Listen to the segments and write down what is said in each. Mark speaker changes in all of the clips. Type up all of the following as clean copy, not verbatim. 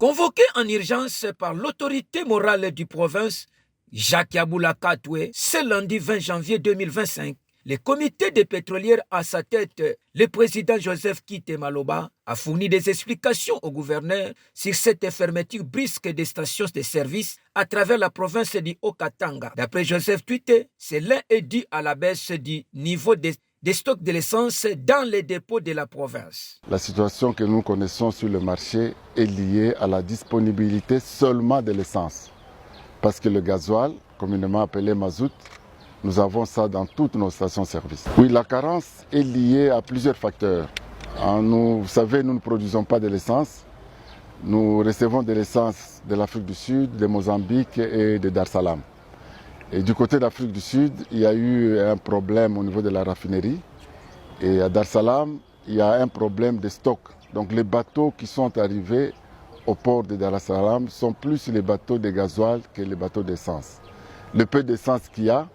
Speaker 1: Convoqué en urgence par l'autorité morale du province, Jacques Yaboula Katoué, ce lundi 20 janvier 2025, le comité des pétrolières à sa tête, le président Joseph Kite Maloba, a fourni des explications au gouverneur sur cette fermeture brusque des stations de service à travers la province du Haut-Katanga. D'après Joseph Twite, cela est dû à la baisse du niveau des stocks de l'essence dans les dépôts de la province.
Speaker 2: La situation que nous connaissons sur le marché est liée à la disponibilité seulement de l'essence. Parce que le gasoil, communément appelé mazout, nous avons ça dans toutes nos stations-service. Oui, la carence est liée à plusieurs facteurs. Vous savez, nous ne produisons pas de l'essence. Nous recevons de l'essence de l'Afrique du Sud, de Mozambique et de Dar es Salaam. Et du côté d'Afrique du Sud, il y a eu un problème au niveau de la raffinerie. Et à Dar es Salaam, il y a un problème de stock. Donc les bateaux qui sont arrivés au port de Dar es Salaam sont plus les bateaux de gasoil que les bateaux d'essence. Le peu d'essence qu'il y a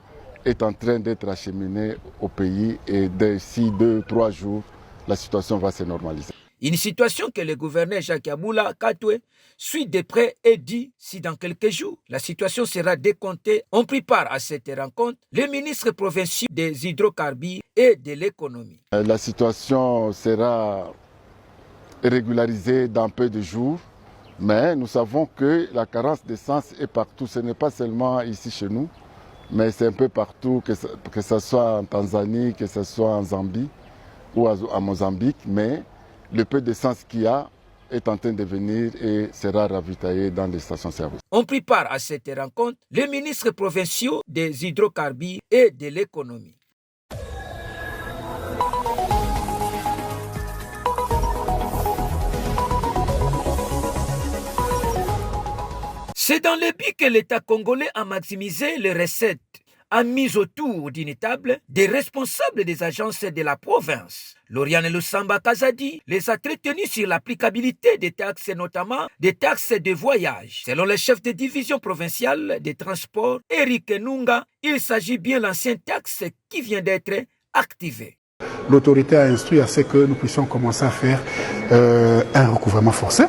Speaker 2: est en train d'être acheminé au pays et d'ici 2-3 jours, la situation va se normaliser.
Speaker 1: Une situation que le gouverneur Jacques Yaboula Katoué suit de près et dit si dans quelques jours la situation sera décomptée. On prépare à cette rencontre les ministres provinciaux des hydrocarbures et de l'économie.
Speaker 2: La situation sera régularisée dans peu de jours, mais nous savons que la carence d'essence est partout. Ce n'est pas seulement ici chez nous, mais c'est un peu partout, que ce soit en Tanzanie, que ce soit en Zambie ou à Mozambique. Mais le peu d'essence qu'il y a est en train de venir et sera ravitaillé dans les stations-service.
Speaker 1: On prépare à cette rencontre les ministres provinciaux des hydrocarbures et de l'économie. C'est dans le but que l'État congolais a maximisé les recettes, a mis autour d'une table des responsables des agences de la province. Lauriane Lusamba Kazadi les a entretenus sur l'applicabilité des taxes, notamment des taxes de voyage. Selon le chef de division provinciale des transports, Eric Nunga, il s'agit bien de l'ancienne taxe qui vient d'être activée.
Speaker 3: L'autorité a instruit à ce que nous puissions commencer à faire un recouvrement forcé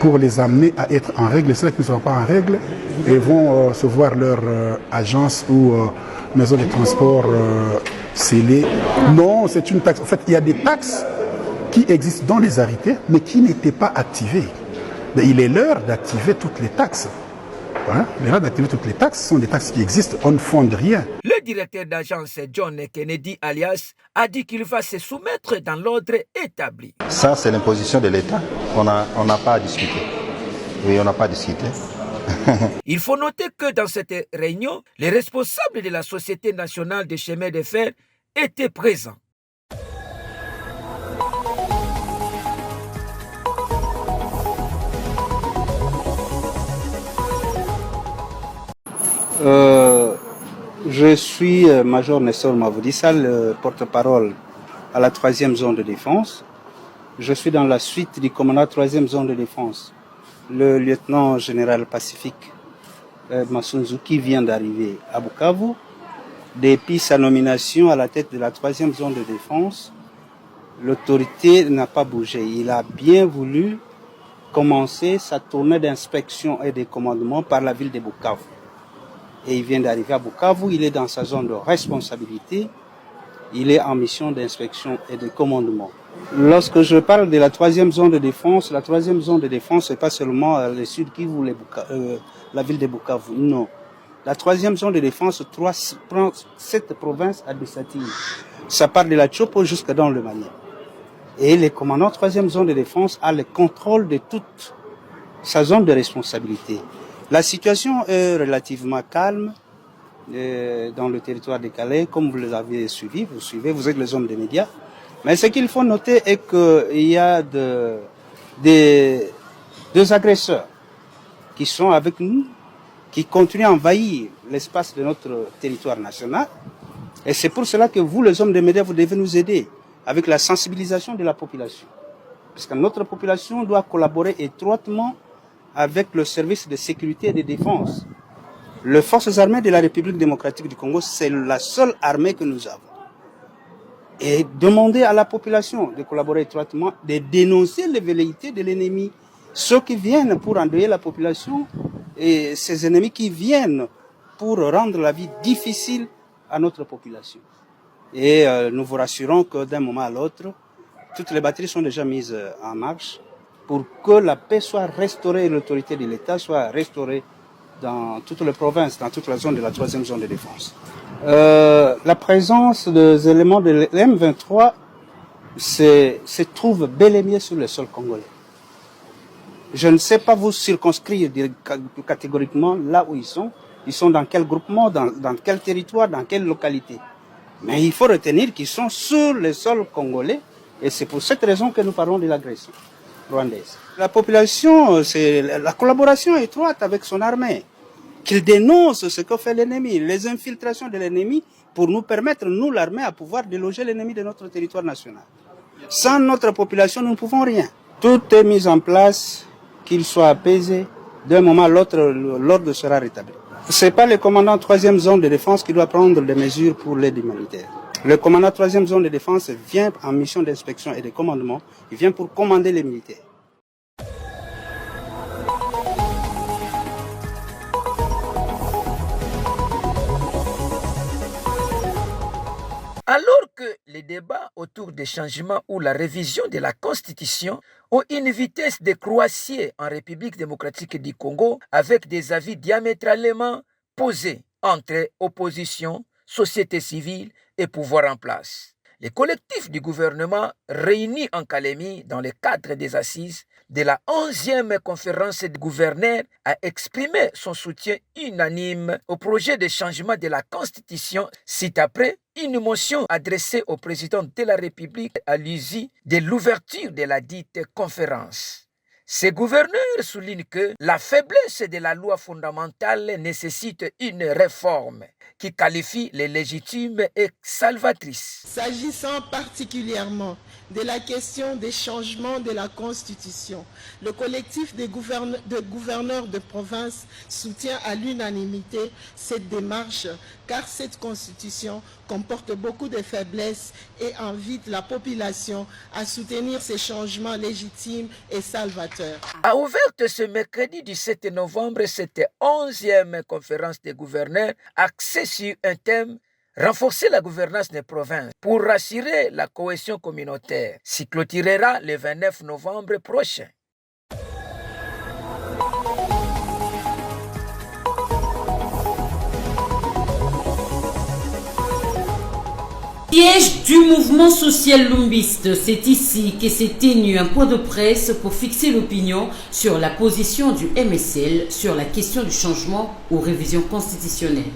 Speaker 3: pour les amener à être en règle. Ceux qui ne sont pas en règle et vont se voir leur agence ou maison de transport scellée. Non, c'est une taxe. En fait, il y a des taxes qui existent dans les arrêtés, mais qui n'étaient pas activées. Mais il est l'heure d'activer toutes les taxes. Hein? L'heure d'activer toutes les taxes sont des taxes qui existent, on ne fonde rien.
Speaker 1: Le directeur d'agence John Kennedy alias a dit qu'il va se soumettre dans l'ordre établi.
Speaker 4: Ça, c'est l'imposition de l'État. On n'a pas à discuter. Oui, on n'a pas à discuter.
Speaker 1: Il faut noter que dans cette réunion, les responsables de la Société nationale des chemins de fer étaient présents.
Speaker 5: Je suis Major Nestor Mavoudissa, le porte-parole à la 3e zone de défense. Je suis dans la suite du commandant 3e zone de défense, le lieutenant général Pacifique Massunzu, qui vient d'arriver à Bukavu. Depuis sa nomination à la tête de la 3e zone de défense, l'autorité n'a pas bougé. Il a bien voulu commencer sa tournée d'inspection et de commandement par la ville de Bukavu. Et il vient d'arriver à Bukavu, il est dans sa zone de responsabilité, il est en mission d'inspection et de commandement. Lorsque je parle de la 3e zone de défense, la 3e zone de défense, ce n'est pas seulement le sud Kivu, la ville de Bukavu, non. La 3e zone de défense prend 7 provinces administratives. Ça part de la Tchopo jusqu'à dans le Mali. Et le commandant 3e zone de défense a le contrôle de toute sa zone de responsabilité. La situation est relativement calme dans le territoire de Calais, comme vous l'avez suivi, vous êtes les hommes des médias. Mais ce qu'il faut noter est qu'il y a deux agresseurs qui sont avec nous, qui continuent à envahir l'espace de notre territoire national. Et c'est pour cela que vous, les hommes des médias, vous devez nous aider avec la sensibilisation de la population. Parce que notre population doit collaborer étroitement avec le service de sécurité et de défense. Les forces armées de la République démocratique du Congo, c'est la seule armée que nous avons. Et demander à la population de collaborer étroitement, de dénoncer les velléités de l'ennemi ceux qui viennent pour endeuiller la population et ces ennemis qui viennent pour rendre la vie difficile à notre population. Et nous vous rassurons que d'un moment à l'autre, toutes les batteries sont déjà mises en marche pour que la paix soit restaurée et l'autorité de l'État soit restaurée dans toutes les provinces, dans toute la zone de la 3e zone de défense. La présence des éléments de l'M23 se trouve bel et bien sur le sol congolais. Je ne sais pas vous circonscrire catégoriquement là où ils sont. Ils sont dans quel groupement, dans quel territoire, dans quelle localité. Mais il faut retenir qu'ils sont sur le sol congolais et c'est pour cette raison que nous parlons de l'agression rwandaise. La population, c'est la collaboration étroite avec son armée, qu'il dénonce ce que fait l'ennemi, les infiltrations de l'ennemi pour nous permettre, nous l'armée, à pouvoir déloger l'ennemi de notre territoire national. Sans notre population, nous ne pouvons rien. Tout est mis en place, qu'il soit apaisé, d'un moment à l'autre, l'ordre sera rétabli. Ce n'est pas le commandant 3e zone de défense qui doit prendre des mesures pour l'aide humanitaire. Le commandant 3e zone de défense vient en mission d'inspection et de commandement, il vient pour commander les militaires.
Speaker 1: Alors que les débats autour des changements ou la révision de la Constitution ont une vitesse décroissante en République démocratique du Congo avec des avis diamétralement posés entre opposition, société civile et pouvoir en place. Le collectif du gouvernement réuni en Calémie dans le cadre des assises de la 11e conférence des gouverneurs a exprimé son soutien unanime au projet de changement de la Constitution, suite après une motion adressée au président de la République à l'issue de l'ouverture de la dite conférence. Ces gouverneurs soulignent que la faiblesse de la loi fondamentale nécessite une réforme qui qualifie les légitimes et salvatrices.
Speaker 6: S'agissant particulièrement de la question des changements de la Constitution, le collectif des gouverneurs de province soutient à l'unanimité cette démarche car cette Constitution comporte beaucoup de faiblesses et invite la population à soutenir ces changements légitimes et salvateurs.
Speaker 1: A ouverte ce mercredi 17 novembre cette 11e conférence des gouverneurs axée sur un thème: renforcer la gouvernance des provinces pour rassurer la cohésion communautaire, s'y clôturera le 29 novembre prochain.
Speaker 7: Siège du mouvement social lumbiste, c'est ici que s'est tenu un point de presse pour fixer l'opinion sur la position du MSL sur la question du changement ou révision constitutionnelle.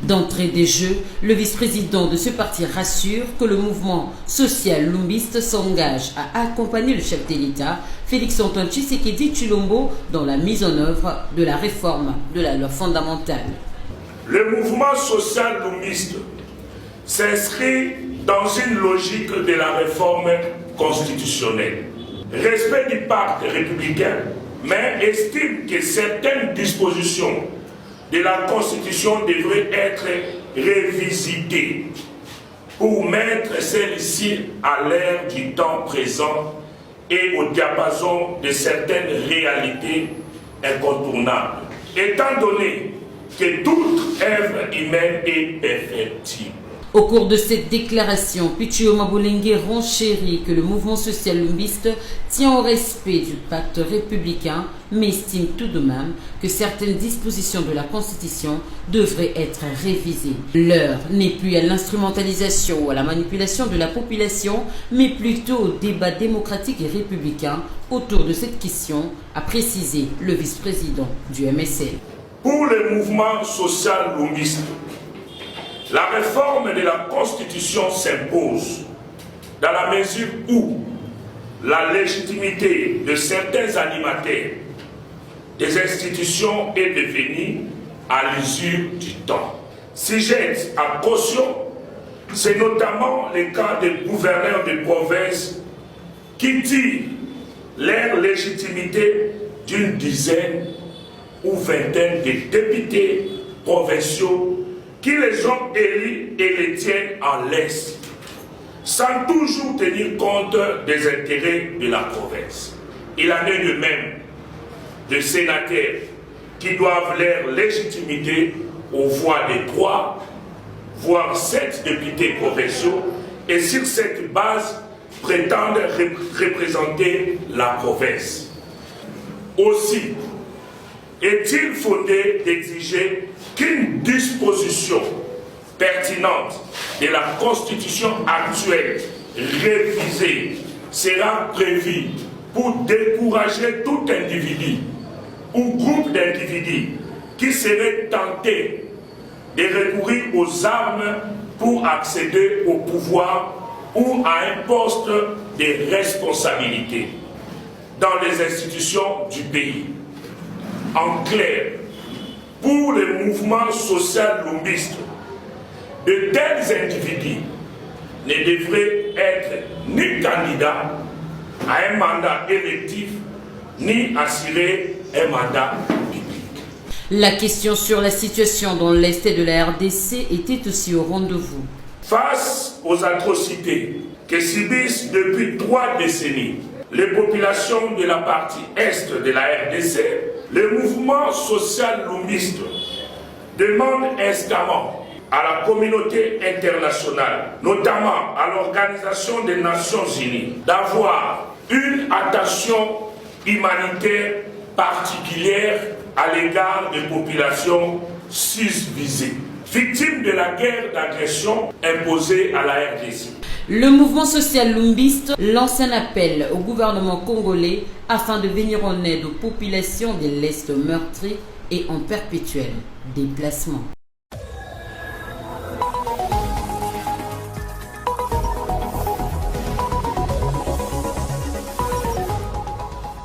Speaker 7: D'entrée des jeux, le vice-président de ce parti rassure que le mouvement social lumbiste s'engage à accompagner le chef de l'État, Félix-Antoine Tshisekedi Tshilombo, dans la mise en œuvre de la réforme de la loi fondamentale.
Speaker 8: Le mouvement social lumbiste s'inscrit dans une logique de la réforme constitutionnelle. Respect du pacte républicain, mais estime que certaines dispositions de la Constitution devraient être révisitées pour mettre celle-ci à l'ère du temps présent et au diapason de certaines réalités incontournables, étant donné que toute œuvre humaine est perfectible.
Speaker 7: Au cours de cette déclaration, Pichio Mabolenge renchérit que le mouvement social lumbiste tient au respect du pacte républicain, mais estime tout de même que certaines dispositions de la Constitution devraient être révisées. L'heure n'est plus à l'instrumentalisation ou à la manipulation de la population, mais plutôt au débat démocratique et républicain autour de cette question, a précisé le vice-président du MSL.
Speaker 8: Pour le mouvement social lumbiste, la réforme de la Constitution s'impose dans la mesure où la légitimité de certains animateurs des institutions est devenue à l'usure du temps. Si j'aide à caution, c'est notamment le cas des gouverneurs de province qui tirent leur légitimité d'une dizaine ou vingtaine de députés provinciaux qui les ont élus et les tiennent en laisse, sans toujours tenir compte des intérêts de la province. Il en est de même de sénateurs qui doivent leur légitimité aux voix des 3, voire 7 députés provinciaux, et sur cette base prétendent représenter la province. Aussi, est-il fondé d'exiger qu'une disposition pertinente de la Constitution actuelle révisée sera prévue pour décourager tout individu ou groupe d'individus qui serait tenté de recourir aux armes pour accéder au pouvoir ou à un poste de responsabilité dans les institutions du pays. En clair, pour le mouvement social lumbiste, de tels individus ne devraient être ni candidats à un mandat électif, ni assurer un mandat public.
Speaker 7: La question sur la situation dans l'Est de la RDC était aussi au rendez-vous.
Speaker 8: Face aux atrocités que subissent depuis 3 décennies les populations de la partie Est de la RDC, le mouvement social lumbiste demande instamment à la communauté internationale, notamment à l'Organisation des Nations Unies, d'avoir une attention humanitaire particulière à l'égard des populations susvisées, victimes de la guerre d'agression imposée à la RDC.
Speaker 7: Le mouvement social lumbiste lance un appel au gouvernement congolais afin de venir en aide aux populations de l'Est meurtri et en perpétuel déplacement.